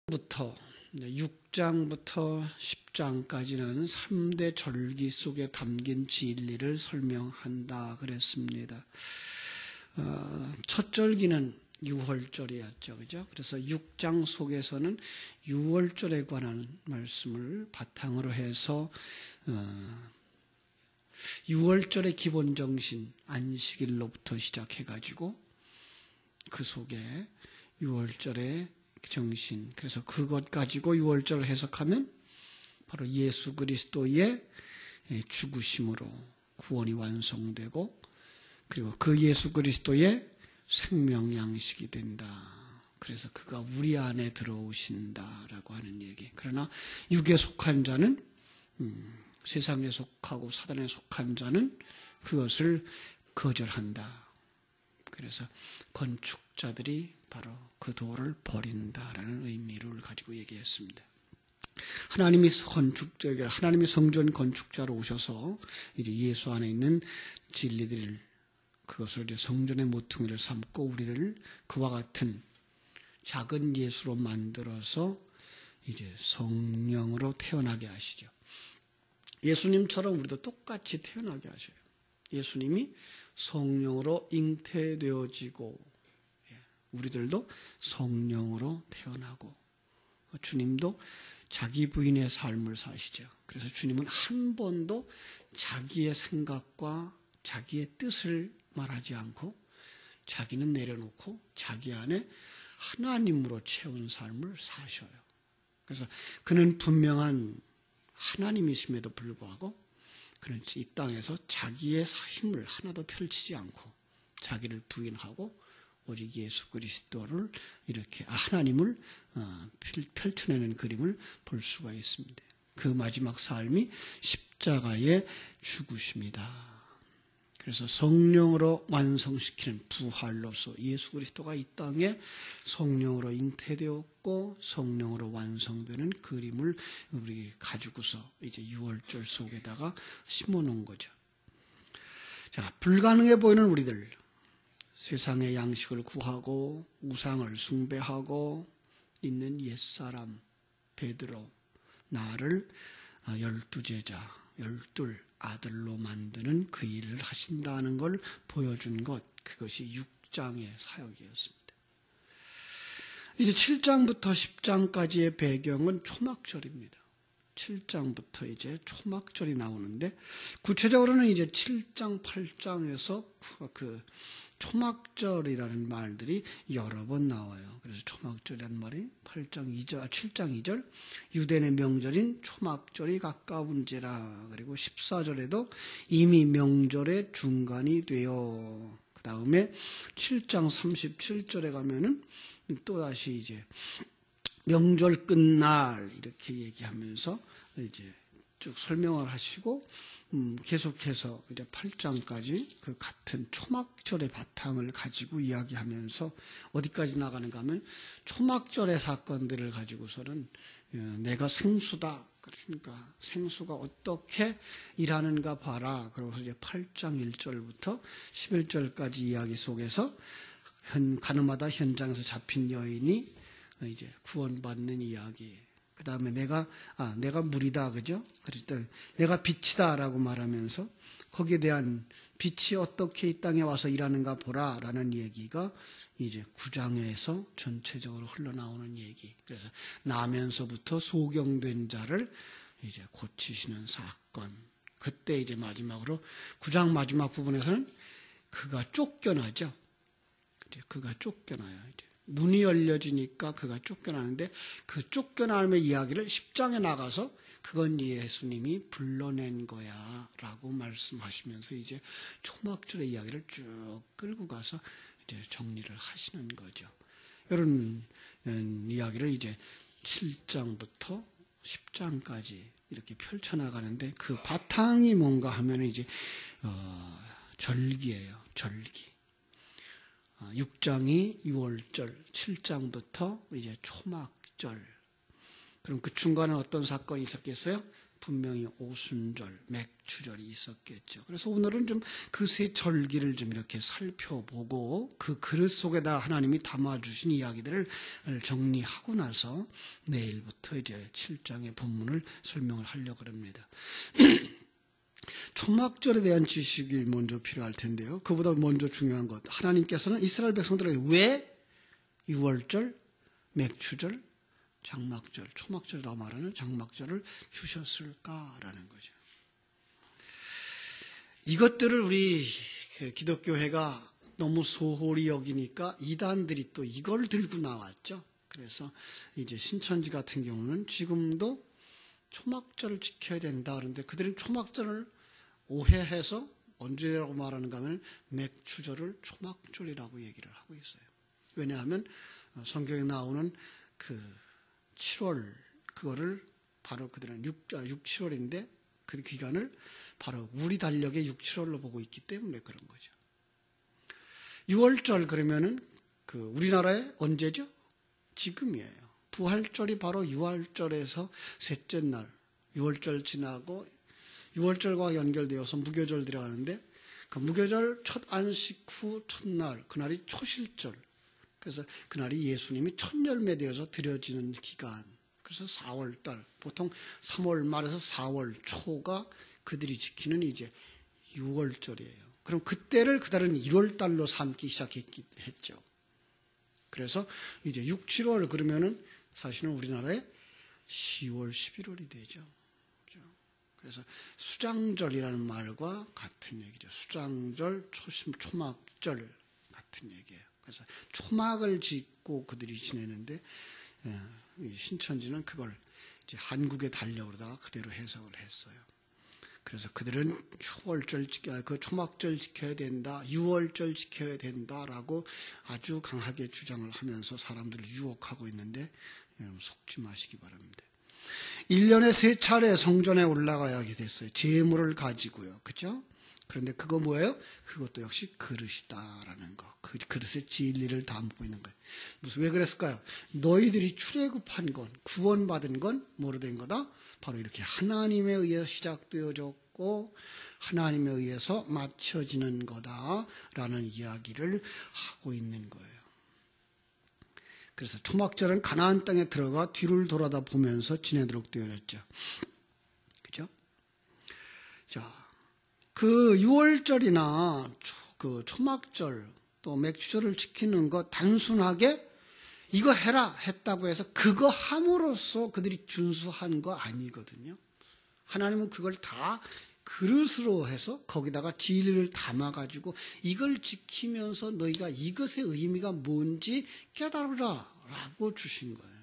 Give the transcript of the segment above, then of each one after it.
부터 6장부터 10장까지는 3대 절기 속에 담긴 진리를 설명한다 그랬습니다. 첫 절기는 유월절이었죠. 그죠? 그래서 6장 속에서는 유월절에 관한 말씀을 바탕으로 해서 유월절의 기본 정신 안식일로부터 시작해가지고 그 속에 유월절의 정신, 그래서 그것 가지고 유월절을 해석하면 바로 예수 그리스도의 죽으심으로 구원이 완성되고, 그리고 그 예수 그리스도의 생명 양식이 된다. 그래서 그가 우리 안에 들어오신다라고 하는 얘기. 그러나 육에 속한 자는 세상에 속하고 사단에 속한 자는 그것을 거절한다. 그래서 건축자들이 바로 그 도를 버린다라는 의미를 가지고 얘기했습니다. 하나님이 하나님이 성전 건축자로 오셔서 이제 예수 안에 있는 진리들을, 그것을 이제 성전의 모퉁이를 삼고 우리를 그와 같은 작은 예수로 만들어서 이제 성령으로 태어나게 하시죠. 예수님처럼 우리도 똑같이 태어나게 하셔요. 예수님이 성령으로 잉태되어지고 우리들도 성령으로 태어나고, 주님도 자기 부인의 삶을 사시죠. 그래서 주님은 한 번도 자기의 생각과 자기의 뜻을 말하지 않고 자기는 내려놓고 자기 안에 하나님으로 채운 삶을 사셔요. 그래서 그는 분명한 하나님이심에도 불구하고 그는 이 땅에서 자기의 힘을 하나도 펼치지 않고 자기를 부인하고 오직 예수 그리스도를 이렇게 하나님을 펼쳐내는 그림을 볼 수가 있습니다. 그 마지막 삶이 십자가의 죽으심이다. 그래서 성령으로 완성시키는 부활로서 예수 그리스도가 이 땅에 성령으로 잉태되었고 성령으로 완성되는 그림을 우리 가지고서 이제 유월절 속에다가 심어놓은 거죠. 자, 불가능해 보이는 우리들, 세상의 양식을 구하고 우상을 숭배하고 있는 옛사람 베드로, 나를 12제자, 12 아들로 만드는 그 일을 하신다는 걸 보여준 것, 그것이 6장의 사역이었습니다. 이제 7장부터 10장까지의 배경은 초막절입니다. 7장부터 이제 초막절이 나오는데, 구체적으로는 이제 7장, 8장에서 그 초막절이라는 말들이 여러 번 나와요. 그래서 초막절이라는 말이 7장 2절, 유대인의 명절인 초막절이 가까운지라. 그리고 14절에도 이미 명절의 중간이 되어. 그 다음에 7장 37절에 가면은 또다시 이제 명절 끝날 이렇게 얘기하면서 이제 쭉 설명을 하시고, 계속해서 이제 8장까지 그 같은 초막절의 바탕을 가지고 이야기하면서 어디까지 나가는가 하면 초막절의 사건들을 가지고서는 내가 생수다. 그러니까 생수가 어떻게 일하는가 봐라. 그러고서 이제 8장 1절부터 11절까지 이야기 속에서 가늠하다 현장에서 잡힌 여인이 이제 구원받는 이야기. 그 다음에 내가 물이다, 그죠? 그래서 내가 빛이다라고 말하면서 거기에 대한 빛이 어떻게 이 땅에 와서 일하는가 보라라는 얘기가 이제 9장에서 전체적으로 흘러나오는 얘기. 그래서 나면서부터 소경된 자를 이제 고치시는 사건. 그때 이제 마지막으로 9장 마지막 부분에서는 그가 쫓겨나죠. 그가 쫓겨나요. 이제. 눈이 열려지니까 그가 쫓겨나는데, 그 쫓겨남의 이야기를 10장에 나가서 그건 예수님이 불러낸 거야 라고 말씀하시면서 이제 초막절의 이야기를 쭉 끌고 가서 이제 정리를 하시는 거죠. 이런 이야기를 이제 7장부터 10장까지 이렇게 펼쳐나가는데, 그 바탕이 뭔가 하면 이제 절기예요. 절기. 6장이 유월절, 7장부터 이제 초막절. 그럼 그 중간에 어떤 사건이 있었겠어요? 분명히 오순절, 맥추절이 있었겠죠. 그래서 오늘은 좀 그 세 절기를 좀 이렇게 살펴보고 그 그릇 속에다 하나님이 담아주신 이야기들을 정리하고 나서 내일부터 이제 7장의 본문을 설명을 하려고 합니다. 초막절에 대한 지식이 먼저 필요할 텐데요. 그보다 먼저 중요한 것, 하나님께서는 이스라엘 백성들에게 왜 6월절, 맥추절, 장막절, 초막절이라고 말하는 장막절을 주셨을까라는 거죠. 이것들을 우리 기독교회가 너무 소홀히 여기니까 이단들이 또 이걸 들고 나왔죠. 그래서 이제 신천지 같은 경우는 지금도 초막절을 지켜야 된다 그러는데 그들은 초막절을 오해해서 언제라고 말하는가 하면 맥추절을 초막절이라고 얘기를 하고 있어요. 왜냐하면 성경에 나오는 그 7월 그거를 바로 그들은 6, 7월인데 그 기간을 바로 우리 달력의 6, 7월로 보고 있기 때문에 그런 거죠. 6월절 그러면은 그 우리나라에 언제죠? 지금이에요. 부활절이 바로 6월절에서 셋째 날 6월절 지나고 6월절과 연결되어서 무교절 들어가는데 그 무교절 첫 안식 후 첫날 그날이 초실절. 그래서 그날이 예수님이 첫 열매 되어서 드려지는 기간. 그래서 4월달 보통 3월 말에서 4월 초가 그들이 지키는 이제 6월절이에요. 그럼 그때를 그들은 1월달로 삼기 시작했죠. 그래서 이제 6, 7월 그러면은 사실은 우리나라에 10월, 11월이 되죠. 그래서 수장절이라는 말과 같은 얘기죠. 수장절, 초막절 같은 얘기예요. 그래서 초막을 짓고 그들이 지내는데 신천지는 그걸 이제 한국의 달력으로다가 그대로 해석을 했어요. 그래서 그들은 그 초막절 지켜야 된다, 6월절 지켜야 된다라고 아주 강하게 주장을 하면서 사람들을 유혹하고 있는데 여러분 속지 마시기 바랍니다. 1년에 3차례 성전에 올라가야 하게 됐어요. 제물을 가지고요. 그죠? 그런데 그거 뭐예요? 그것도 역시 그릇이다라는 거. 그 그릇에 진리를 담고 있는 거예요. 왜 그랬을까요? 너희들이 출애굽한 건, 구원받은 건 뭐로 된 거다? 바로 이렇게 하나님에 의해서 시작되어졌고 하나님에 의해서 맞춰지는 거다라는 이야기를 하고 있는 거예요. 그래서 초막절은 가나안 땅에 들어가 뒤를 돌아다 보면서 지내도록 되어졌죠. 그죠? 자, 그 6월절이나 그 초막절 또 맥주절을 지키는 거 단순하게 이거 해라 했다고 해서 그거 함으로써 그들이 준수한 거 아니거든요. 하나님은 그걸 다 그릇으로 해서 거기다가 진리를 담아가지고 이걸 지키면서 너희가 이것의 의미가 뭔지 깨달으라 라고 주신 거예요.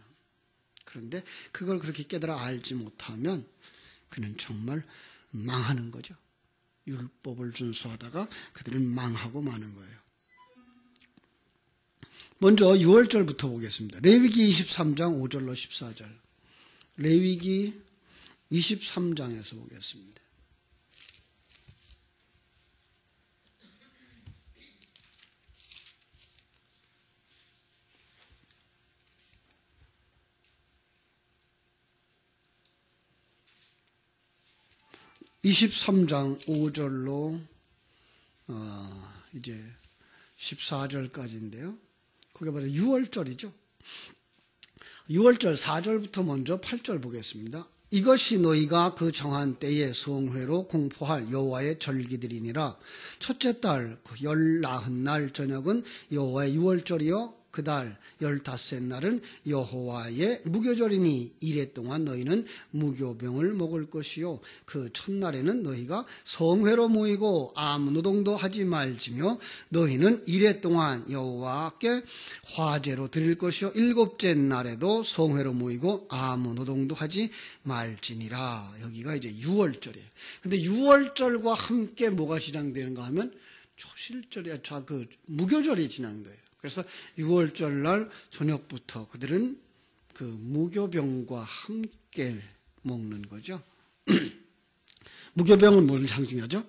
그런데 그걸 그렇게 깨달아 알지 못하면 그는 정말 망하는 거죠. 율법을 준수하다가 그들은 망하고 마는 거예요. 먼저 6월절부터 보겠습니다. 레위기 23장 5절로 14절. 레위기 23장에서 보겠습니다. (23장) 5절로 이제 14절까지인데요. 그게 바로 6월절이죠. 6월절 4절부터 먼저 8절 보겠습니다. 이것이 너희가 그 정한 때에 성회로 공포할 여호와의 절기들이니라. 첫째 달 19날 저녁은 여호와의 6월절이요 그 달 15날은 여호와의 무교절이니 이래 동안 너희는 무교병을 먹을 것이요 그 첫날에는 너희가 성회로 모이고 아무 노동도 하지 말지며 너희는 이래 동안 여호와께 화제로 드릴 것이요 일곱째 날에도 성회로 모이고 아무 노동도 하지 말지니라. 여기가 이제 6월절이에요. 근데 6월절과 함께 뭐가 시작되는가 하면 초실절이야. 그 무교절이 진행돼요. 그래서 6월절 날 저녁부터 그들은 그 무교병과 함께 먹는 거죠. 무교병은 뭘 상징하죠?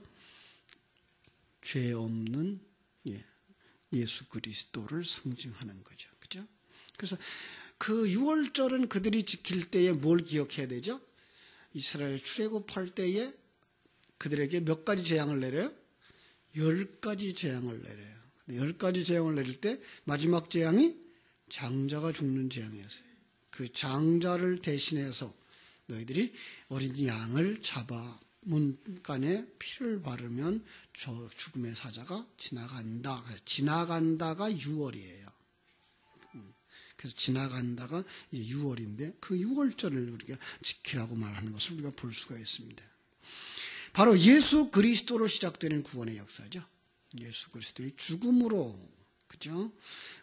죄 없는 예수 그리스도를 상징하는 거죠. 그죠? 그래서 그 6월절은 그들이 지킬 때에 뭘 기억해야 되죠? 이스라엘 출애굽할 때에 그들에게 몇 가지 재앙을 내려요? 10가지 재앙을 내려요. 10가지 재앙을 내릴 때 마지막 재앙이 장자가 죽는 재앙이었어요. 그 장자를 대신해서 너희들이 어린 양을 잡아 문간에 피를 바르면 저 죽음의 사자가 지나간다. 지나간다가 6월이에요. 그래서 지나간다가 이제 6월인데 그 6월절을 우리가 지키라고 말하는 것을 우리가 볼 수가 있습니다. 바로 예수 그리스도로 시작되는 구원의 역사죠. 예수 그리스도의 죽음으로, 그죠?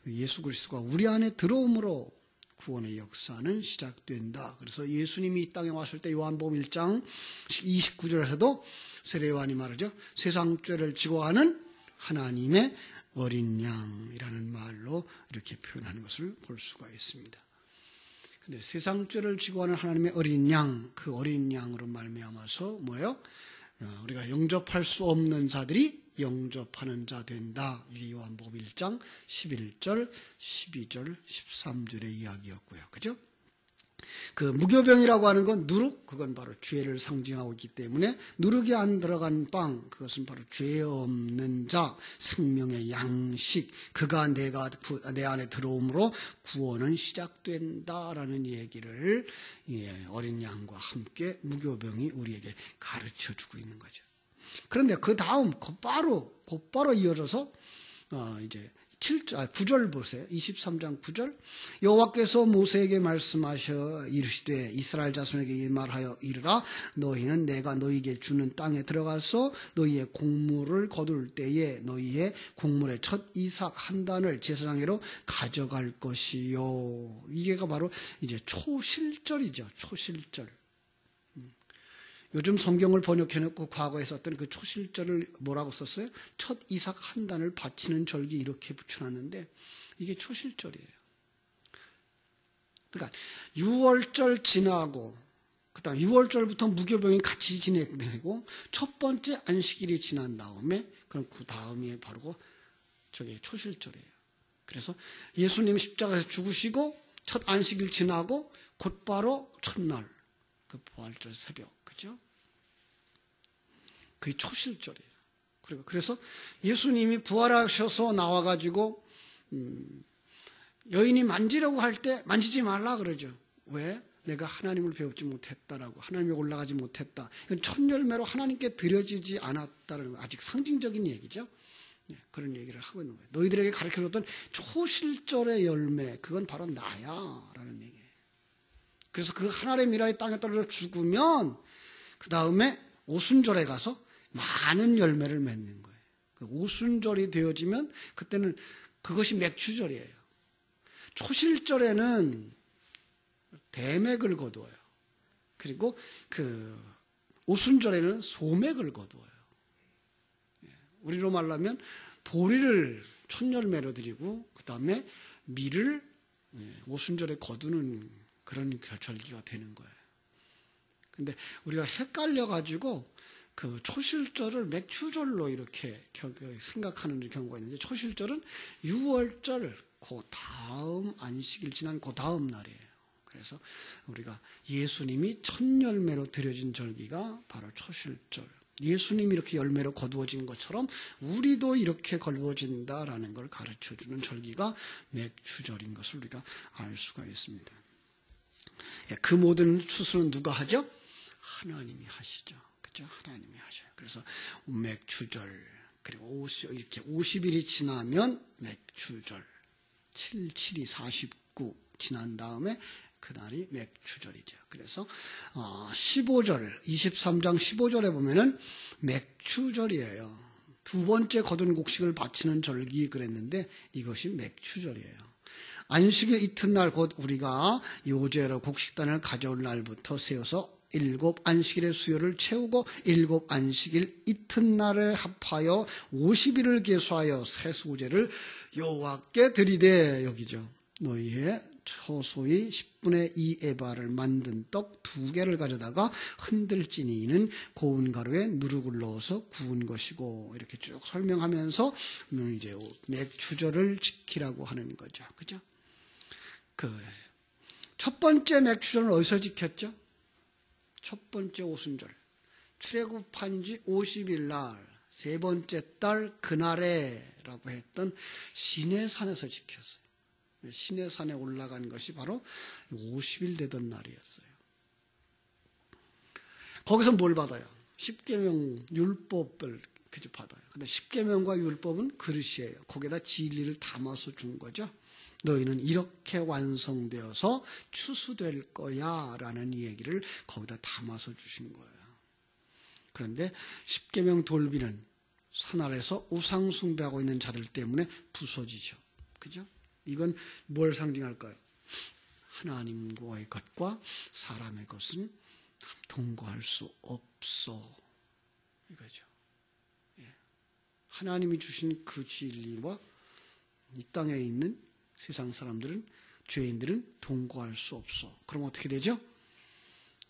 예수 그리스도가 우리 안에 들어옴으로 구원의 역사는 시작된다. 그래서 예수님이 이 땅에 왔을 때 요한복음 1장 29절에서도 세례요한이 말하죠. 세상 죄를 지고 가는 하나님의 어린 양이라는 말로 이렇게 표현하는 것을 볼 수가 있습니다. 근데 세상 죄를 지고 가는 하나님의 어린 양, 그 어린 양으로 말미암아서 뭐예요? 우리가 영접할 수 없는 자들이 영접하는 자 된다. 이게 요한복음 1장 11절, 12절, 13절의 이야기였고요. 그죠? 그 무교병이라고 하는 건 누룩, 그건 바로 죄를 상징하고 있기 때문에 누룩이 안 들어간 빵, 그것은 바로 죄 없는 자, 생명의 양식, 그가 내 안에 들어옴으로 구원은 시작된다라는 얘기를 어린 양과 함께 무교병이 우리에게 가르쳐주고 있는 거죠. 그런데 그 다음 곧바로 이어져서 이제 9절 보세요. 23장 9절. 여호와께서 모세에게 말씀하셔 이르시되 이스라엘 자손에게 이 말하여 이르라. 너희는 내가 너희에게 주는 땅에 들어가서 너희의 곡물을 거둘 때에 너희의 곡물의 첫 이삭 한 단을 제사장으로 가져갈 것이요. 이게가 바로 이제 초실절이죠. 초실절. 요즘 성경을 번역해놓고 과거에 썼던 그 초실절을 뭐라고 썼어요? 첫 이삭 한 단을 바치는 절기 이렇게 붙여놨는데 이게 초실절이에요. 그러니까 6월절 지나고 그다음 6월절부터 무교병이 같이 진행되고 첫 번째 안식일이 지난 다음에 그럼 그 다음이 바로 저게 초실절이에요. 그래서 예수님 십자가에서 죽으시고 첫 안식일 지나고 곧바로 첫날 그 부활절 새벽. 그죠? 그게 초실절이에요. 그래서 예수님이 부활하셔서 나와가지고 여인이 만지려고 할 때 만지지 말라 그러죠. 왜? 내가 하나님을 배우지 못했다라고, 하나님에 올라가지 못했다. 이건 첫 열매로 하나님께 드려지지 않았다는 거, 아직 상징적인 얘기죠. 그런 얘기를 하고 있는 거예요. 너희들에게 가르쳐줬던 초실절의 열매, 그건 바로 나야라는 얘기예요. 그래서 그 하나님의 미라의 땅에 떨어져 죽으면 그 다음에 오순절에 가서 많은 열매를 맺는 거예요. 그 오순절이 되어지면 그때는 그것이 맥추절이에요. 초실절에는 대맥을 거두어요. 그리고 그 오순절에는 소맥을 거두어요. 우리로 말하면 보리를 첫 열매로 드리고 그 다음에 밀을 오순절에 거두는 그런 절기가 되는 거예요. 근데 우리가 헷갈려가지고 그 초실절을 맥추절로 이렇게 생각하는 경우가 있는데 초실절은 6월절 그 다음 안식일 지난 그 다음 날이에요. 그래서 우리가 예수님이 첫 열매로 드려진 절기가 바로 초실절. 예수님이 이렇게 열매로 거두어진 것처럼 우리도 이렇게 거두어진다라는 걸 가르쳐주는 절기가 맥추절인 것을 우리가 알 수가 있습니다. 그 모든 추수는 누가 하죠? 하나님이 하시죠. 그죠? 하나님이 하셔요. 그래서 맥추절, 그리고 이렇게 50일이 지나면 맥추절, 7이 49 지난 다음에 그날이 맥추절이죠. 그래서 15절, 23장 15절에 보면은 맥추절이에요. 두 번째 거둔 곡식을 바치는 절기 그랬는데 이것이 맥추절이에요. 안식일 이튿날 곧 우리가 요제로 곡식단을 가져올 날부터 세워서 7 안식일의 수요를 채우고 7 안식일 이튿날에 합하여 50일을 계수하여 세수제를 여호와께 드리되 여기죠. 너희의 초소의 10분의 2 에바를 만든 떡 2개를 가져다가 흔들지니 이는 고운 가루에 누룩을 넣어서 구운 것이고 이렇게 쭉 설명하면서 이제 맥추절을 지키라고 하는 거죠. 그죠? 첫 번째 맥추절은 어디서 지켰죠? 첫 번째 오순절, 출애굽한 지 50일 날, 세 번째 달 그날에라고 했던 시내산에서 지켰어요. 시내산에 올라간 것이 바로 50일 되던 날이었어요. 거기서 뭘 받아요? 십계명 율법을 그저 받아요. 근데 십계명과 율법은 그릇이에요. 거기다 진리를 담아서 준 거죠. 너희는 이렇게 완성되어서 추수될 거야 라는 얘기를 거기다 담아서 주신 거예요. 그런데 십계명 돌비는 산 아래서 우상 숭배하고 있는 자들 때문에 부서지죠. 그죠? 이건 뭘 상징할까요? 하나님과의 것과 사람의 것은 동거할 수 없어. 이거죠. 하나님이 주신 그 진리와 이 땅에 있는 세상 사람들은, 죄인들은 동거할 수 없어. 그럼 어떻게 되죠?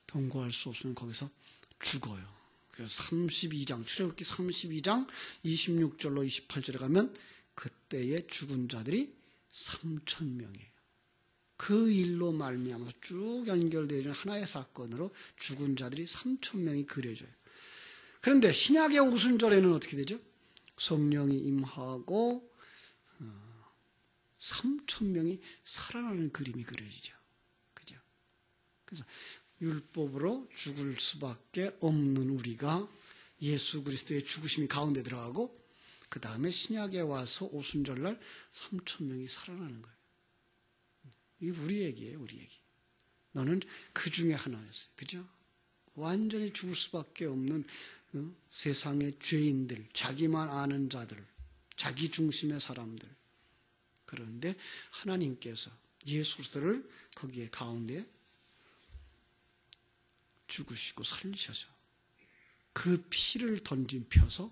동거할 수 없으면 거기서 죽어요. 그래서 32장, 출애굽기 32장 26절로 28절에 가면 그때의 죽은 자들이 3,000명이에요. 그 일로 말미암아서 쭉 연결되어 있는 하나의 사건으로 죽은 자들이 3,000명이 그려져요. 그런데 신약의 오순절에는 어떻게 되죠? 성령이 임하고 3,000명이 살아나는 그림이 그려지죠. 그죠? 그래서 율법으로 죽을 수밖에 없는 우리가 예수 그리스도의 죽으심이 가운데 들어가고 그 다음에 신약에 와서 오순절날 3,000명이 살아나는 거예요. 이게 우리 얘기예요. 우리 얘기. 너는 그 중에 하나였어요. 그죠? 완전히 죽을 수밖에 없는 세상의 죄인들, 자기만 아는 자들, 자기 중심의 사람들. 그런데 하나님께서 예수 그리스도를 거기에 가운데 죽으시고 살리셔서 그 피를 펴서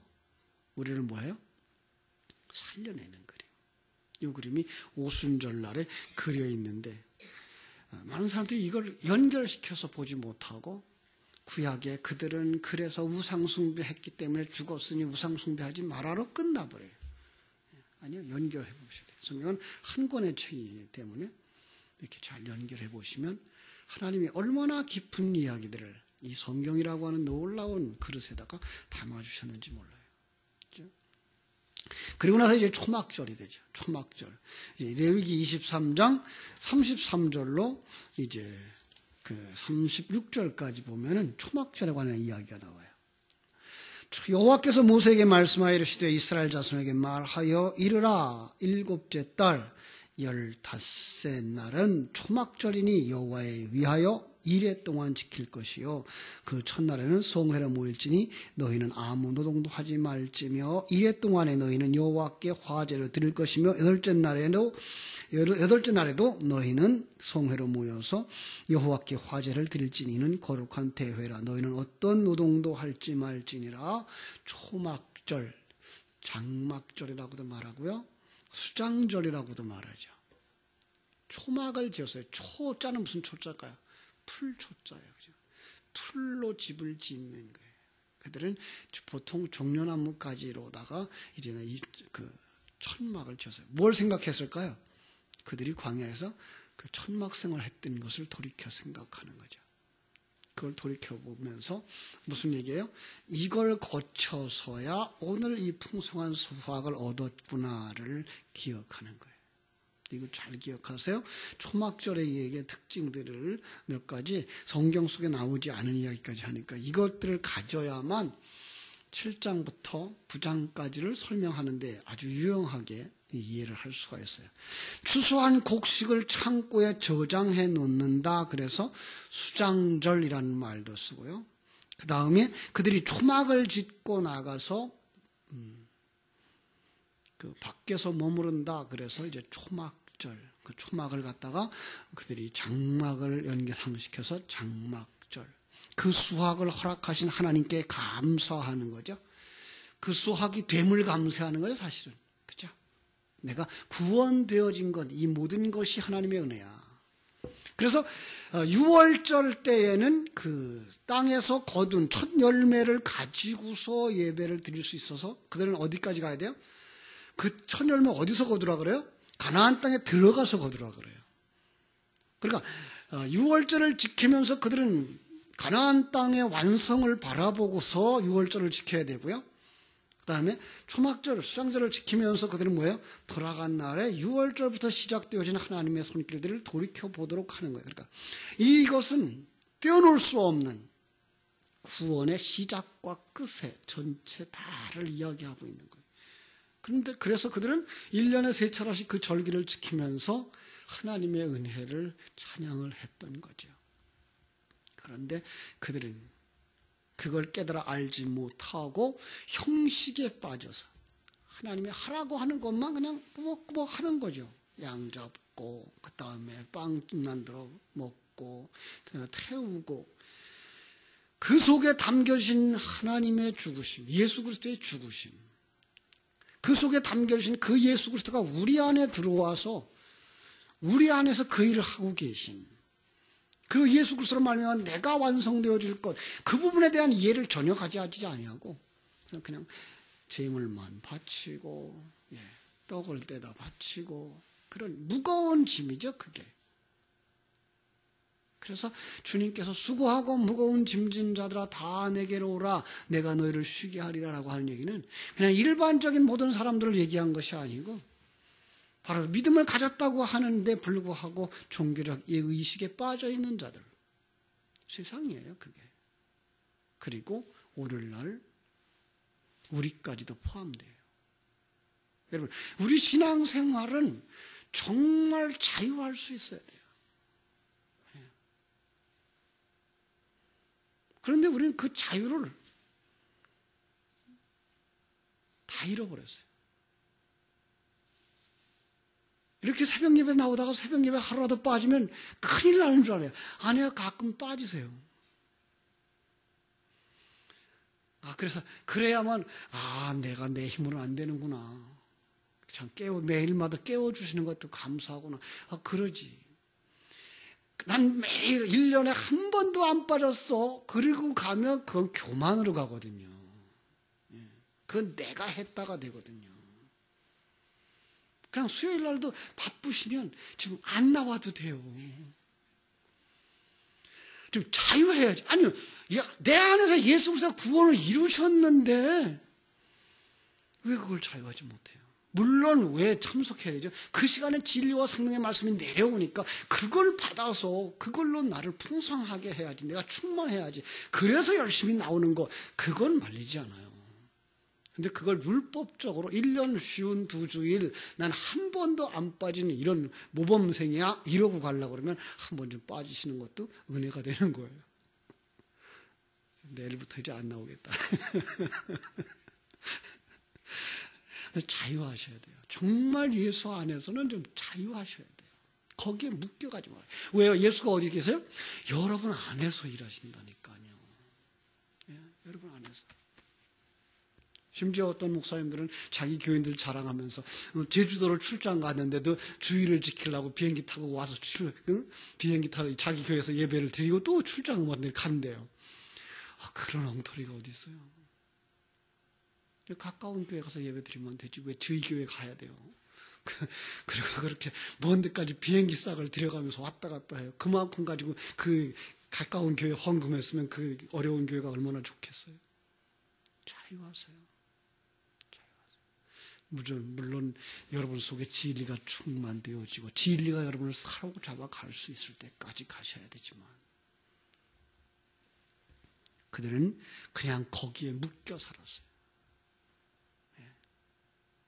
우리를 뭐예요? 살려내는 그림. 이 그림이 오순절 날에 그려 있는데 많은 사람들이 이걸 연결시켜서 보지 못하고 구약에 그들은 그래서 우상숭배했기 때문에 죽었으니 우상숭배하지 말아로 끝나버려요. 아니요, 연결해 보셔야 돼요. 성경은 한 권의 책이기 때문에 이렇게 잘 연결해 보시면 하나님이 얼마나 깊은 이야기들을 이 성경이라고 하는 놀라운 그릇에다가 담아주셨는지 몰라요. 그렇죠? 그리고 나서 이제 초막절이 되죠. 초막절. 이제 레위기 23장 33절로 이제 그 36절까지 보면은 초막절에 관한 이야기가 나와요. 여호와께서 모세에게 말씀하여 이르시되 이스라엘 자손에게 말하여 이르라. 일곱째 달 15세 날은 초막절이니 여호와에 위하여 이레 동안 지킬 것이요 그 첫날에는 성회로 모일지니 너희는 아무 노동도 하지 말지며 이레 동안에 너희는 여호와께 화제를 드릴 것이며 여덟째 날에도 너희는 성회로 모여서 여호와께 화제를 드릴지니 이는 거룩한 대회라. 너희는 어떤 노동도 할지 말지니라. 초막절, 장막절이라고도 말하고요, 수장절이라고도 말하죠. 초막을 지었어요. 초자는 무슨 초자일까요? 풀초자예요. 그죠? 풀로 집을 짓는 거예요. 그들은 보통 종려나무 가지로다가 이제는 그 천막을 지었어요. 뭘 생각했을까요? 그들이 광야에서 그 천막 생활을 했던 것을 돌이켜 생각하는 거죠. 그걸 돌이켜보면서 무슨 얘기예요? 이걸 거쳐서야 오늘 이 풍성한 수확을 얻었구나를 기억하는 거예요. 이거 잘 기억하세요. 초막절의 이야기의 특징들을 몇 가지 성경 속에 나오지 않은 이야기까지 하니까 이것들을 가져야만 7장부터 9장까지를 설명하는데 아주 유용하게 이해를 할 수가 있어요. 추수한 곡식을 창고에 저장해 놓는다. 그래서 수장절이라는 말도 쓰고요. 그 다음에 그들이 초막을 짓고 나가서 그 밖에서 머무른다. 그래서 이제 초막절, 그 초막을 갖다가 그들이 장막을 연계상시켜서 장막절. 그 수확을 허락하신 하나님께 감사하는 거죠. 그 수확이 됨을 감사하는 거죠, 사실은. 그죠? 내가 구원되어진 것, 이 모든 것이 하나님의 은혜야. 그래서 6월절 때에는 그 땅에서 거둔 첫 열매를 가지고서 예배를 드릴 수 있어서 그들은 어디까지 가야 돼요? 그 첫 열매 어디서 거두라 그래요? 가나안 땅에 들어가서 거두라 그래요. 그러니까 6월절을 지키면서 그들은 가나안 땅의 완성을 바라보고서 유월절을 지켜야 되고요. 그 다음에 초막절, 수장절을 지키면서 그들은 뭐예요? 돌아간 날에 유월절부터 시작되어진 하나님의 손길들을 돌이켜보도록 하는 거예요. 그러니까 이것은 떼어놓을 수 없는 구원의 시작과 끝의 전체 다를 이야기하고 있는 거예요. 그런데 그래서 그들은 1년에 3차례씩 그 절기를 지키면서 하나님의 은혜를 찬양을 했던 거죠. 그런데 그들은 그걸 깨달아 알지 못하고 형식에 빠져서 하나님이 하라고 하는 것만 그냥 꾸벅꾸벅 하는 거죠. 양 잡고 그 다음에 빵 만들어 먹고 태우고 그 속에 담겨진 하나님의 죽으심, 예수 그리스도의 죽으심, 그 속에 담겨진 그 예수 그리스도가 우리 안에 들어와서 우리 안에서 그 일을 하고 계신 그 예수 그리스도로 말미암아 내가 완성되어질 것, 그 부분에 대한 이해를 전혀 가지지 아니하고 그냥 제물만 바치고 떡을 떼다 바치고 그런 무거운 짐이죠, 그게. 그래서 주님께서 수고하고 무거운 짐진 자들아 다 내게로 오라 내가 너희를 쉬게 하리라라고 하는 얘기는 그냥 일반적인 모든 사람들을 얘기한 것이 아니고 바로 믿음을 가졌다고 하는데 불구하고 종교적 의식에 빠져 있는 자들, 세상이에요, 그게. 그리고 오늘날 우리까지도 포함돼요. 여러분, 우리 신앙생활은 정말 자유할 수 있어야 돼요. 그런데 우리는 그 자유를 다 잃어버렸어요. 이렇게 새벽 예배 나오다가 새벽 예배 하루라도 빠지면 큰일 나는 줄 알아요. 아내가 가끔 빠지세요. 그래서 그래야만 내가 내 힘으로 안 되는구나. 참 매일마다 깨워주시는 것도 감사하구나. 그러지. 난 매일 1년에 한 번도 안 빠졌어. 그리고 가면 그건 교만으로 가거든요. 그건 내가 했다가 되거든요. 그냥 수요일 날도 바쁘시면 지금 안 나와도 돼요. 좀 자유해야지. 아니요, 내 안에서 예수 그리스도가 구원을 이루셨는데 왜 그걸 자유하지 못해요? 물론 왜 참석해야 되죠? 그 시간에 진리와 성령의 말씀이 내려오니까 그걸 받아서 그걸로 나를 풍성하게 해야지. 내가 충만해야지. 그래서 열심히 나오는 거, 그건 말리지 않아요. 근데 그걸 율법적으로 1년 쉬운 2주일 난 한 번도 안 빠지는 이런 모범생이야 이러고 가려고 그러면 한 번 좀 빠지시는 것도 은혜가 되는 거예요. 내일부터 이제 안 나오겠다. 자유하셔야 돼요. 정말 예수 안에서는 좀 자유하셔야 돼요. 거기에 묶여가지 말아요. 왜요? 예수가 어디 계세요? 여러분 안에서 일하신다니까요. 여러분 안에서. 심지어 어떤 목사님들은 자기 교인들 자랑하면서 제주도를 출장 갔는데도 주의를 지키려고 비행기 타고 와서 비행기 타고 자기 교회에서 예배를 드리고 또 출장을 간대요. 그런 엉터리가 어디 있어요? 가까운 교회 가서 예배 드리면 되지 왜 저희 교회 가야 돼요? 그리고 그렇게 먼 데까지 비행기 싹을 들여가면서 왔다 갔다 해요. 그만큼 가지고 그 가까운 교회 헌금했으면 그 어려운 교회가 얼마나 좋겠어요? 자유하세요. 물론 여러분 속에 진리가 충만되어지고 진리가 여러분을 사로잡아 갈 수 있을 때까지 가셔야 되지만 그들은 그냥 거기에 묶여 살았어요.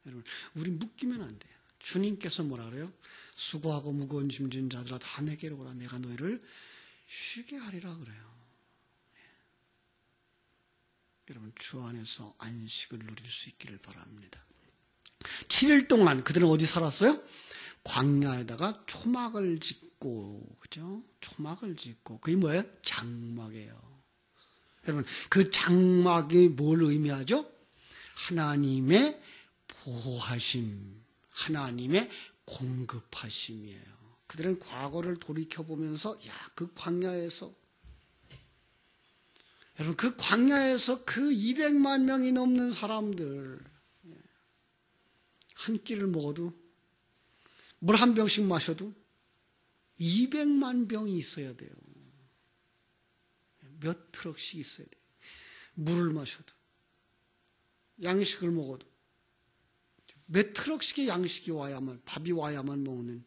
여러분, 우리 묶이면 안 돼요. 주님께서 뭐라 그래요? 수고하고 무거운 짐진 자들아 다 내게로 오라 내가 너희를 쉬게 하리라 그래요. 여러분, 주 안에서 안식을 누릴 수 있기를 바랍니다. 7일 동안 그들은 어디 살았어요? 광야에다가 초막을 짓고, 그죠? 초막을 짓고, 그게 뭐예요? 장막이에요. 여러분, 그 장막이 뭘 의미하죠? 하나님의 보호하심, 하나님의 공급하심이에요. 그들은 과거를 돌이켜보면서, 그 광야에서, 여러분, 그 광야에서 그 200만 명이 넘는 사람들, 한 끼를 먹어도 물 한 병씩 마셔도 200만 병이 있어야 돼요. 몇 트럭씩 있어야 돼요. 물을 마셔도, 양식을 먹어도 몇 트럭씩의 양식이 와야만, 밥이 와야만 먹는,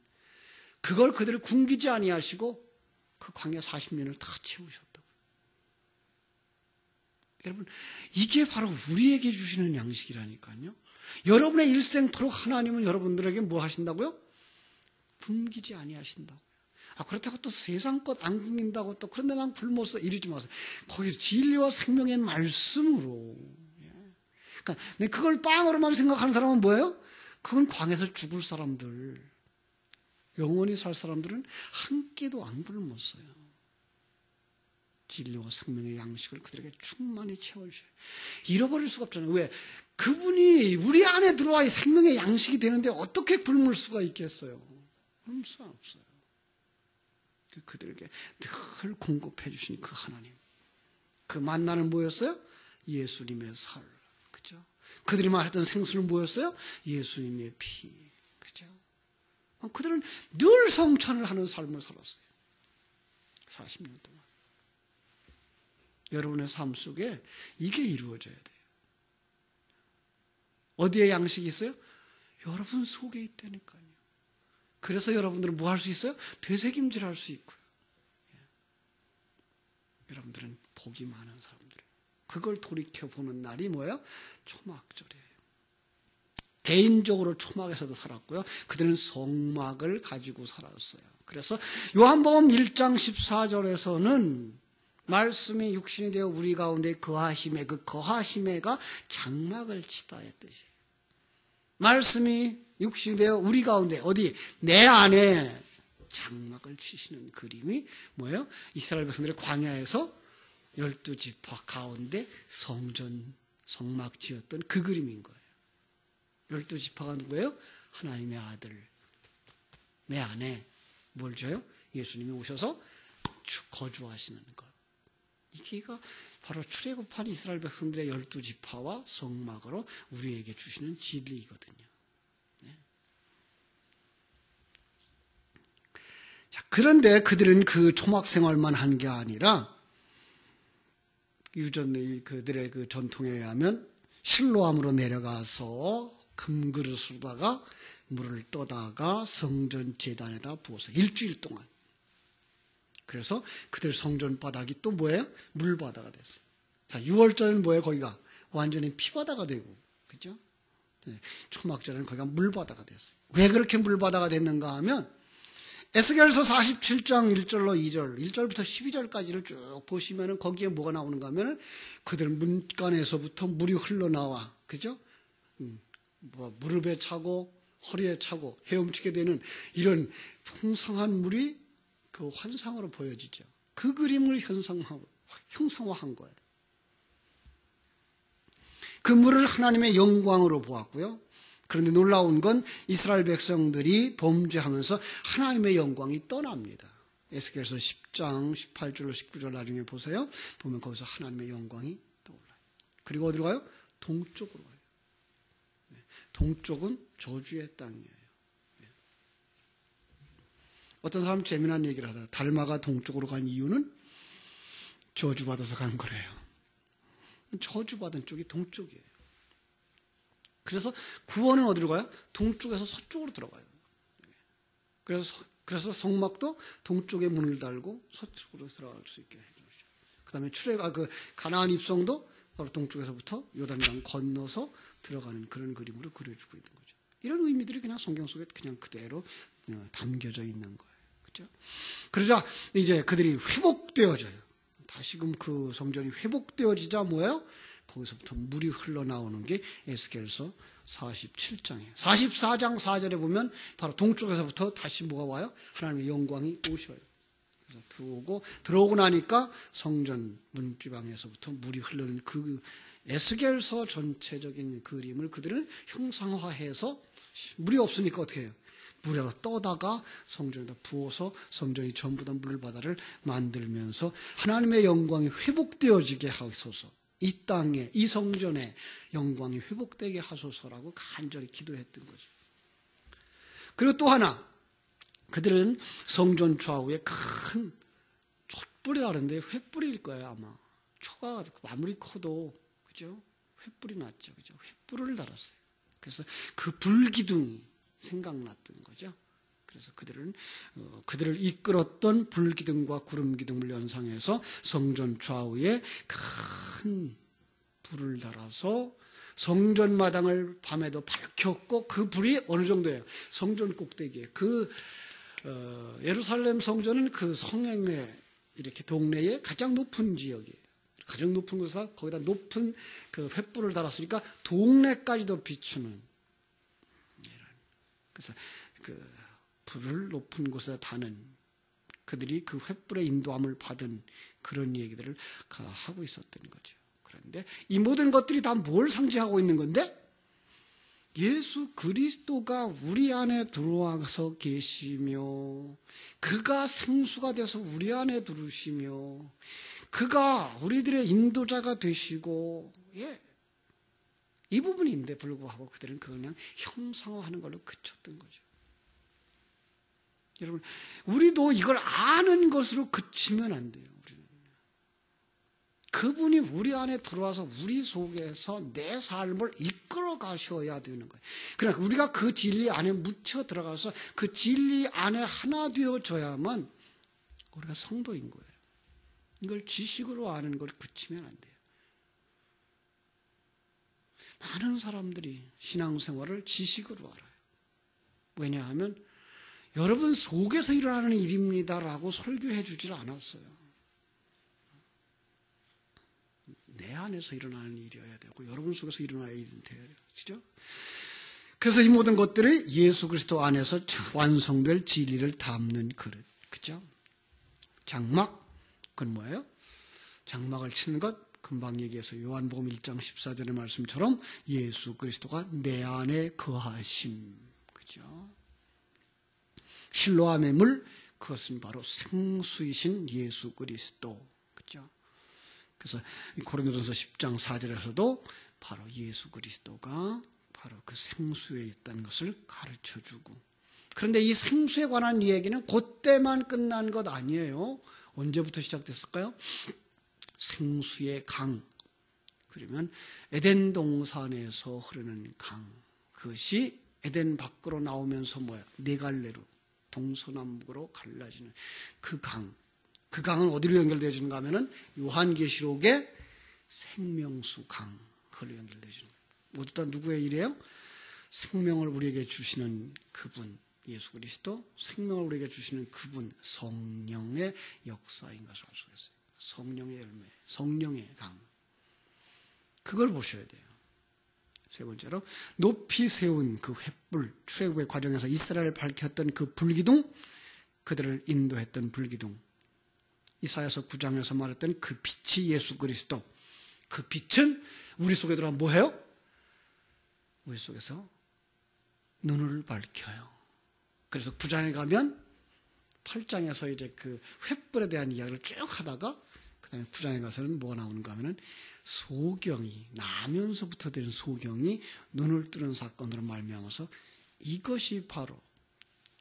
그걸 그들을 굶기지 아니하시고 그 광야 40년을 다 채우셨다고요. 여러분, 이게 바로 우리에게 주시는 양식이라니까요. 여러분의 일생토록 하나님은 여러분들에게 뭐 하신다고요? 굶기지 아니하신다고요. 그렇다고 또 세상 것 안 굶긴다고 또 그런데 난 굶었어 이러지 마세요. 거기 진리와 생명의 말씀으로. 그러니까 그걸 빵으로만 생각하는 사람은 뭐예요? 그건 광에서 죽을 사람들. 영원히 살 사람들은 한 끼도 안 굶었어요. 진리와 생명의 양식을 그들에게 충만히 채워주셔요. 잃어버릴 수가 없잖아요. 왜? 그분이 우리 안에 들어와 생명의 양식이 되는데 어떻게 굶을 수가 있겠어요? 굶을 수가 없어요. 그들에게 늘 공급해 주신 그 하나님. 그 만나는 뭐였어요? 예수님의 살. 그죠? 그들이 말했던 생수는 뭐였어요? 예수님의 피. 그죠? 그들은 늘 성찬을 하는 삶을 살았어요. 40년 동안. 여러분의 삶 속에 이게 이루어져야 돼요. 어디에 양식이 있어요? 여러분 속에 있다니까요. 그래서 여러분들은 뭐 할 수 있어요? 되새김질 할 수 있고요. 여러분들은 복이 많은 사람들이에요. 그걸 돌이켜보는 날이 뭐예요? 초막절이에요. 개인적으로 초막에서도 살았고요. 그들은 성막을 가지고 살았어요. 그래서 요한복음 1장 14절에서는 말씀이 육신이 되어 우리 가운데 거하심에, 그 거하심에가 장막을 치다 했듯이 말씀이 육신이 되어 우리 가운데, 어디? 내 안에 장막을 치시는 그림이 뭐예요? 이스라엘 백성들의 광야에서 12지파 가운데 성막 지었던 그 그림인 거예요. 12지파가 누구예요? 하나님의 아들. 내 안에 뭘 줘요? 예수님이 오셔서 거주하시는 것. 이게가 바로 출애굽한 이스라엘 백성들의 12지파와 성막으로 우리에게 주시는 진리이거든요. 네. 자, 그런데 그들은 그 초막 생활만 한 게 아니라 그들의 그 전통에 의하면 실로암으로 내려가서 금그릇으로다가 물을 떠다가 성전 제단에다 부어서 일주일 동안. 그래서 그들 성전 바닥이 또 뭐예요? 물바다가 됐어요. 자, 6월절은 뭐예요? 거기가 완전히 피바다가 되고, 그죠? 네, 초막절은 거기가 물바다가 됐어요. 왜 그렇게 물바다가 됐는가 하면 에스겔서 47장 1절로 2절, 1절부터 12절까지를 쭉 보시면은 거기에 뭐가 나오는가 하면은 그들 문간에서부터 물이 흘러나와, 그죠? 무릎에 차고 허리에 차고 헤엄치게 되는 이런 풍성한 물이 그 환상으로 보여지죠. 그 그림을 형상화한 거예요. 그 물을 하나님의 영광으로 보았고요. 그런데 놀라운 건 이스라엘 백성들이 범죄하면서 하나님의 영광이 떠납니다. 에스겔서 10장 18절로 19절 나중에 보세요. 보면 거기서 하나님의 영광이 떠올라요. 그리고 어디로 가요? 동쪽으로 가요. 동쪽은 저주의 땅이에요. 어떤 사람 재미난 얘기를 하다가 달마가 동쪽으로 간 이유는 저주받아서 간 거래요. 저주받은 쪽이 동쪽이에요. 그래서 구원은 어디로 가요? 동쪽에서 서쪽으로 들어가요. 그래서 성막도 동쪽에 문을 달고 서쪽으로 들어갈 수 있게 해주죠. 그 다음에 가나안 입성도 바로 동쪽에서부터 요단강 건너서 들어가는 그런 그림으로 그려주고 있는 거죠. 이런 의미들이 그냥 성경 속에 그냥 그대로 담겨져 있는 거예요. 그렇죠? 그러자 이제 그들이 회복되어져요. 다시금 그 성전이 회복되어지자 뭐예요? 거기서부터 물이 흘러나오는 게 에스겔서 47장이에요. 44장 4절에 보면 바로 동쪽에서부터 다시 뭐가 와요? 하나님의 영광이 오셔요. 그래서 들어오고 나니까 성전 문지방에서부터 물이 흐르는 그 에스겔서 전체적인 그림을 그들은 형상화해서 물이 없으니까 어떻게 해요? 물에 떠다가 성전에다 부어서 성전이 전부 다 물바다를 만들면서 하나님의 영광이 회복되어지게 하소서. 이 땅에, 이 성전에 영광이 회복되게 하소서라고 간절히 기도했던 거죠. 그리고 또 하나, 그들은 성전 좌우에 큰 횃불이라는데 횃불일 거예요, 아마. 초가 아무리 커도, 그죠? 횃불이 났죠, 그죠? 횃불을 달았어요. 그래서 그 불기둥이 생각났던 거죠. 그래서 그들을 이끌었던 불기둥과 구름기둥을 연상해서 성전 좌우에 큰 불을 달아서 성전 마당을 밤에도 밝혔고, 그 불이 어느 정도예요? 성전 꼭대기에. 예루살렘 성전은 그 성행의 이렇게 동네에 가장 높은 지역이에요. 가장 높은 곳에서 거기다 높은 그 횃불을 달았으니까 동네까지도 비추는. 그래서 그 불을 높은 곳에 다는 그들이 그 횃불의 인도함을 받은 그런 얘기들을 하고 있었던 거죠. 그런데 이 모든 것들이 다 뭘 상징하고 있는 건데? 예수 그리스도가 우리 안에 들어와서 계시며, 그가 생수가 돼서 우리 안에 들으시며, 그가 우리들의 인도자가 되시고, 이 부분인데 불구하고 그들은 그걸 그냥 형상화하는 걸로 그쳤던 거죠. 여러분, 우리도 이걸 아는 것으로 그치면 안 돼요. 우리는. 그분이 우리 안에 들어와서 우리 속에서 내 삶을 이끌어 가셔야 되는 거예요. 그러니까 우리가 그 진리 안에 묻혀 들어가서 그 진리 안에 하나 되어져야만 우리가 성도인 거예요. 이걸 지식으로 아는 걸 그치면 안 돼요. 많은 사람들이 신앙생활을 지식으로 알아요. 왜냐하면 여러분 속에서 일어나는 일입니다라고 설교해 주질 않았어요. 내 안에서 일어나는 일이어야 되고, 여러분 속에서 일어나야 일이 돼야 돼요. 그죠? 그래서 이 모든 것들이 예수 그리스도 안에서 완성될 진리를 담는 그릇. 그죠? 장막, 그건 뭐예요? 장막을 치는 것, 금방 얘기해서 요한복음 1장 14절의 말씀처럼 예수 그리스도가 내 안에 거하심. 그죠? 실로암의 물, 그것은 바로 생수이신 예수 그리스도. 그죠? 그래서 고린도전서 10장 4절에서도 바로 예수 그리스도가 바로 그 생수에 있다는 것을 가르쳐주고, 그런데 이 생수에 관한 이야기는 그때만 끝난 것 아니에요. 언제부터 시작됐을까요? 생수의 강, 그러면 에덴 동산에서 흐르는 강, 그것이 에덴 밖으로 나오면서 뭐야? 네 갈래로 동서남북으로 갈라지는 그 강. 그 강은 어디로 연결되어지는가 하면은 요한계시록의 생명수 강, 그걸로 연결되어지는 거예요. 모두 다 누구의 일이에요? 생명을 우리에게 주시는 그분, 예수 그리스도, 생명을 우리에게 주시는 그분, 성령의 역사인 것을 알 수가 있어요. 성령의 열매, 성령의 강. 그걸 보셔야 돼요. 세 번째로, 높이 세운 그 횃불, 출애굽의 과정에서 이스라엘을 밝혔던 그 불기둥, 그들을 인도했던 불기둥. 이사야서 9장에서 말했던 그 빛이 예수 그리스도. 그 빛은 우리 속에 들어가면 뭐해요? 우리 속에서 눈을 밝혀요. 그래서 9장에 가면 8장에서 이제 그 횃불에 대한 이야기를 쭉 하다가 그 다음에 9장에 가서는 뭐가 나오는가 하면은 소경이, 나면서부터 되는 소경이 눈을 뜨는 사건으로 말미암아서 이것이 바로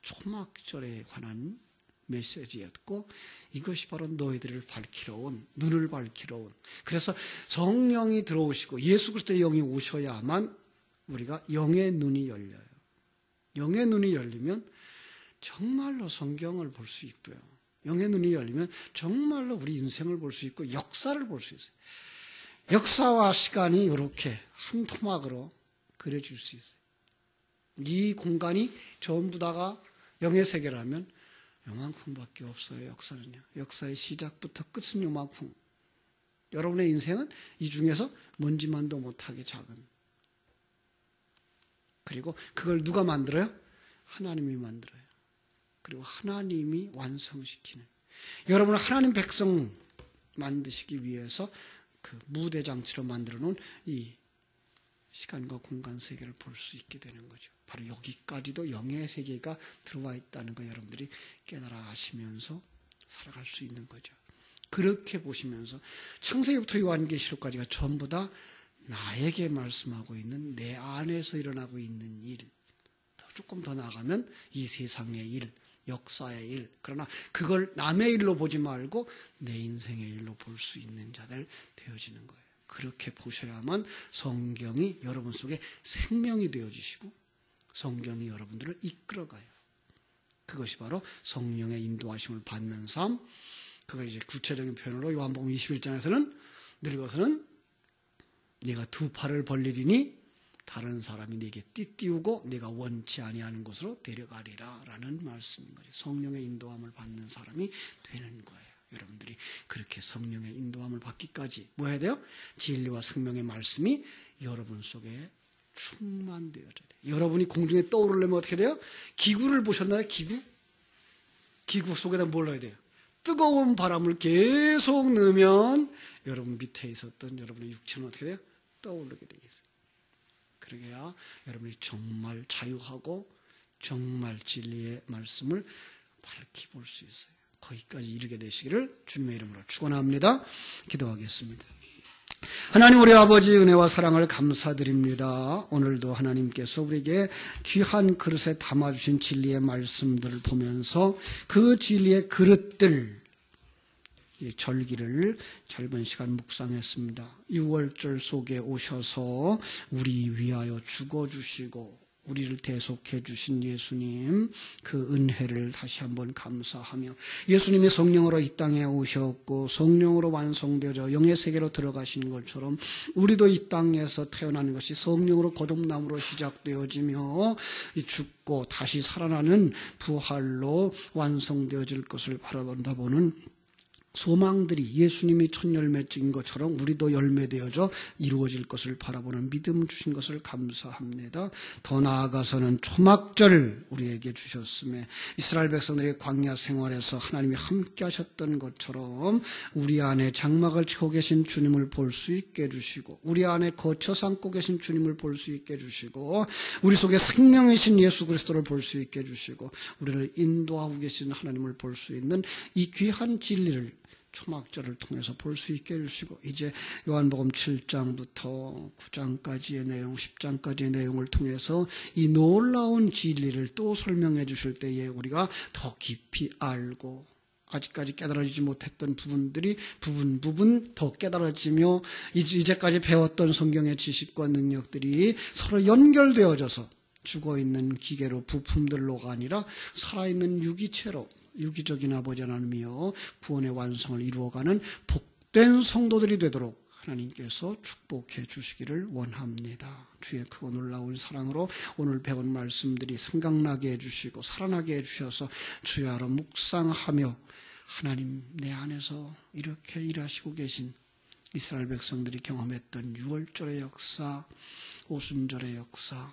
초막절에 관한 메시지였고, 이것이 바로 너희들을 밝히러 온, 눈을 밝히러 온. 그래서 성령이 들어오시고 예수 그리스도의 영이 오셔야만 우리가 영의 눈이 열려요. 영의 눈이 열리면 정말로 성경을 볼 수 있고요. 영의 눈이 열리면 정말로 우리 인생을 볼 수 있고 역사를 볼 수 있어요. 역사와 시간이 이렇게 한 토막으로 그려질 수 있어요. 이 공간이 전부 다가 영의 세계라면 요만큼밖에 없어요. 역사는요. 역사의 시작부터 끝은 요만큼. 여러분의 인생은 이 중에서 먼지만도 못하게 작은. 그리고 그걸 누가 만들어요? 하나님이 만들어요. 그리고 하나님이 완성시키는. 여러분은 하나님 백성 만드시기 위해서 그 무대장치로 만들어 놓은 이 시간과 공간 세계를 볼 수 있게 되는 거죠. 바로 여기까지도 영의 세계가 들어와 있다는 거 여러분들이 깨달아 아시면서 살아갈 수 있는 거죠. 그렇게 보시면서 창세기부터 요한계시록까지가 전부 다 나에게 말씀하고 있는, 내 안에서 일어나고 있는 일, 조금 더 나아가면 이 세상의 일, 역사의 일. 그러나 그걸 남의 일로 보지 말고 내 인생의 일로 볼 수 있는 자들 되어지는 거예요. 그렇게 보셔야만 성경이 여러분 속에 생명이 되어지시고 성경이 여러분들을 이끌어가요. 그것이 바로 성령의 인도하심을 받는 삶. 그걸 이제 구체적인 표현으로 요한복음 21장에서는 늙어서는 네가 두 팔을 벌리리니 다른 사람이 네게 띠띠우고 네가 원치 아니하는 곳으로 데려가리라 라는 말씀인 거죠. 성령의 인도함을 받는 사람이 되는 거예요. 여러분들이 그렇게 성령의 인도함을 받기까지 뭐 해야 돼요? 진리와 생명의 말씀이 여러분 속에 충만되어져야 돼요. 여러분이 공중에 떠오르려면 어떻게 돼요? 기구를 보셨나요? 기구 속에다 뭘 넣어야 돼요? 뜨거운 바람을 계속 넣으면 여러분 밑에 있었던 여러분의 육체는 어떻게 돼요? 떠오르게 되겠어요. 그러게야 여러분이 정말 자유하고 정말 진리의 말씀을 밝히 볼 수 있어요. 거기까지 이르게 되시기를 주님의 이름으로 축원합니다. 기도하겠습니다. 하나님 우리 아버지 은혜와 사랑을 감사드립니다. 오늘도 하나님께서 우리에게 귀한 그릇에 담아주신 진리의 말씀들을 보면서 그 진리의 그릇들 절기를 짧은 시간 묵상했습니다. 6월절 속에 오셔서 우리 위하여 죽어주시고 우리를 대속해 주신 예수님 그 은혜를 다시 한번 감사하며 예수님이 성령으로 이 땅에 오셨고 성령으로 완성되어 영의 세계로 들어가신 것처럼 우리도 이 땅에서 태어나는 것이 성령으로 거듭남으로 시작되어지며 죽고 다시 살아나는 부활로 완성되어질 것을 바라본다보는 소망들이 예수님이 첫 열매인 것처럼 우리도 열매되어져 이루어질 것을 바라보는 믿음 주신 것을 감사합니다. 더 나아가서는 초막절 우리에게 주셨음에 이스라엘 백성들의 광야 생활에서 하나님이 함께 하셨던 것처럼 우리 안에 장막을 치고 계신 주님을 볼 수 있게 해주시고 우리 안에 거처 삼고 계신 주님을 볼 수 있게 해주시고 우리 속에 생명이신 예수 그리스도를 볼 수 있게 해주시고 우리를 인도하고 계신 하나님을 볼 수 있는 이 귀한 진리를 초막절을 통해서 볼 수 있게 해주시고 이제 요한복음 7장부터 9장까지의 내용, 10장까지의 내용을 통해서 이 놀라운 진리를 또 설명해 주실 때에 우리가 더 깊이 알고 아직까지 깨달아지지 못했던 부분들이 부분 더 깨달아지며 이제까지 배웠던 성경의 지식과 능력들이 서로 연결되어져서 죽어있는 기계로 부품들로가 아니라 살아있는 유기체로 유기적인 아버지 하나님이여 구원의 완성을 이루어가는 복된 성도들이 되도록 하나님께서 축복해 주시기를 원합니다. 주의 크고 놀라운 사랑으로 오늘 배운 말씀들이 생각나게 해주시고 살아나게 해주셔서 주의 아로 묵상하며 하나님 내 안에서 이렇게 일하시고 계신 이스라엘 백성들이 경험했던 6월절의 역사, 오순절의 역사,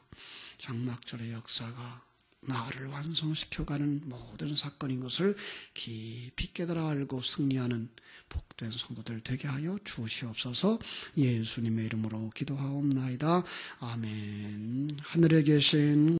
장막절의 역사가 나를 완성시켜가는 모든 사건인 것을 깊이 깨달아 알고 승리하는 복된 성도들 되게 하여 주시옵소서. 예수님의 이름으로 기도하옵나이다. 아멘. 하늘에 계신